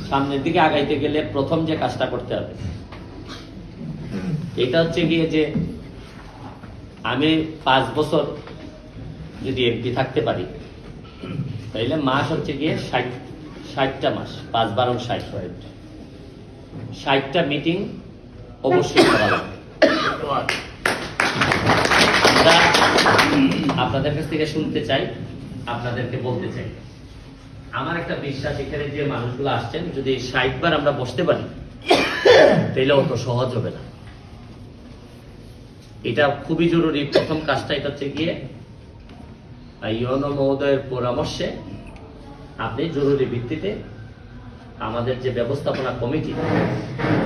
সামনের দিকে আগাইতে গেলে প্রথম যে কাজটা করতে হবে এটা হচ্ছে গিয়ে যে আমি 5 বছর যদি এমপি থাকতে পারি তাইলে মাস হচ্ছে গিয়ে 60টা মাস, 5 12 60টা মিটিং অবশ্যই করা লাগবে। আমরা আপনাদের কাছ থেকে শুনতে চাই, আপনাদেরকে বলতে চাই, আমার একটা বিশ্বাস এখানে যে মানুষগুলো আসছেন যদি 60 বার আমরা বসতে পারি তাহলে অত সহজ হবে না। এটা খুবই জরুরি। প্রথম কাজটা এটা হচ্ছে গিয়ে ইউনো মহোদয়ের পরামর্শে আপনি জরুরি ভিত্তিতে আমাদের যে ব্যবস্থাপনা কমিটি,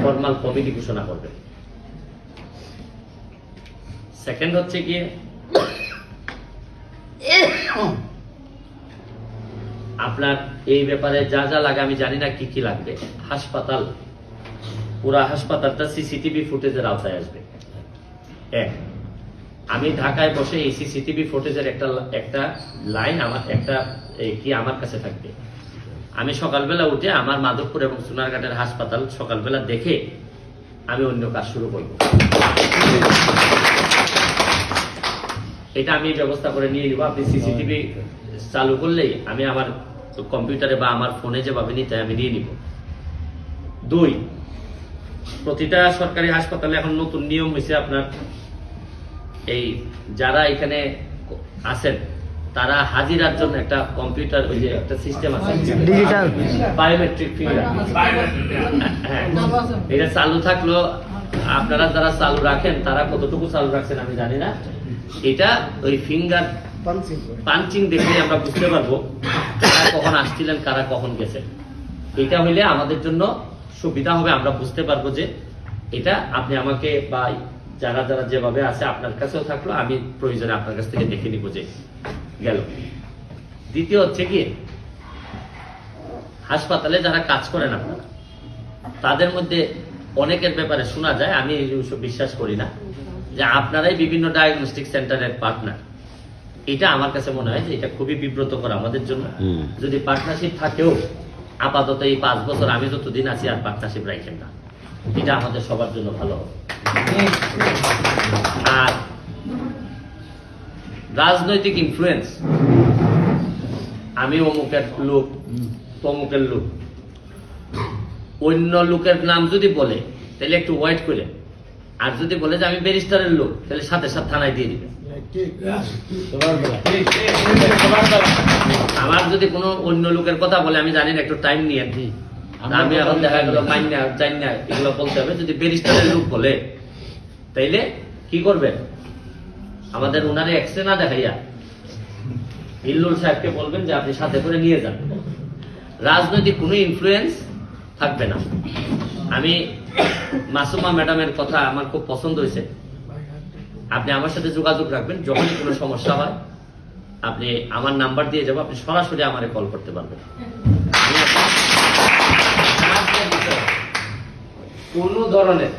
ফরমাল কমিটি ঘোষণা করবেন। সেকেন্ড হচ্ছে গিয়ে আপনার এই ব্যাপারে যা যা লাগে আমি জানি না কি কি লাগবে। হাসপাতাল, পুরা হাসপাতালটা সিসিটিভি ফুটেজের আওতায় আসবে। আমি ঢাকায় বসে এই সিসিটিভি ফুটেজের একটা লাইন আমার কাছে থাকবে। আমি সকালবেলা উঠে আমার মাধবপুর এবং সোনারঘাটের হাসপাতাল সকালবেলা দেখে আমি অন্য কাজ শুরু করব। এটা আমি ব্যবস্থা করে নিয়ে নিব। আপনি সিসিটিভি চালু করলেই আমি আমার কম্পিউটারে বা আমার ফোনে যেভাবে নিতে আমি নিয়ে নিব। 2, প্রতিটা সরকারি হাসপাতালে এখন নতুন নিয়ম হয়েছে আপনার এই যারা এখানে আছেন তারা হাজিরার জন্য একটা কম্পিউটার ওই যে একটা সিস্টেম আছে ডিজিটাল বায়োমেট্রিক ফিঙ্গার, হ্যাঁ এটা চালু থাকলো। আপনারা যারা চালু রাখেন তারা কতটুকু চালু রাখছেন আমি জানি না। এটা ওই ফিঙ্গার পাঞ্চিং দেখে আমরা বুঝতে পারবো কারা কখন আসছিলেন কারা কখন গেছেন। এটা হইলে আমাদের জন্য সুবিধা হবে, আমরা বুঝতে পারবো যে এটা আপনি আমাকে বা যারা যারা যেভাবে আছে আপনার কাছেও থাকলো, আমি প্রয়োজনে আপনার কাছ থেকে দেখে নিব যে গেল। দ্বিতীয় হচ্ছে কি হাসপাতালে যারা কাজ করেন আপনারা, তাদের মধ্যে অনেকের ব্যাপারে শোনা যায়, আমি এইসব বিশ্বাস করি না, যে আপনারাই বিভিন্ন ডায়াগনস্টিক সেন্টারের পার্টনার। এটা আমার কাছে মনে হয় যে এটা খুবই বিব্রতকর আমাদের জন্য। যদি পার্টনারশিপ থাকেও আপাতত এই 5 বছর আমি যতদিন আছি আর পার্টনারশিপ রাখেন না, এটা আমাদের সবার জন্য ভালো হবে। আর রাজনৈতিক ইনফ্লুয়েন্স, আমি অমুকের লোক তমুকের লোক, অন্য লোকের নাম যদি বলে তাহলে একটু ওয়েট করে, আর যদি বলে যে আমি ব্যারিস্টারের লোক তাহলে সাথে সাথে থানায় দিয়ে দিবে। আমার যদি কোনো অন্য লোকের কথা বলে আমি জানি না, একটু টাইম নিয়ে আমি এখন দেখা গেল মাইনা জানি না এগুলো বলতে হবে। যদি ব্যারিস্টারের লোক বলে তাইলে কি করবেন, আমাদের উনারে এক্সরে না দেখাইয়া ইল্লুল সাহেবকে বলবেন যে আপনি সাথে করে নিয়ে যান। রাজনৈতিক কোনো ইনফ্লুয়েন্স থাকবে না। আমি মাসুমা ম্যাডামের কথা আমার খুব পছন্দ হয়েছে। আপনি আমার সাথে যোগাযোগ রাখবেন, যখনই কোনো সমস্যা হয় আপনি আমার নাম্বার দিয়ে যাবো, আপনি সরাসরি আমারে কল করতে পারবেন। কোনো ধরনের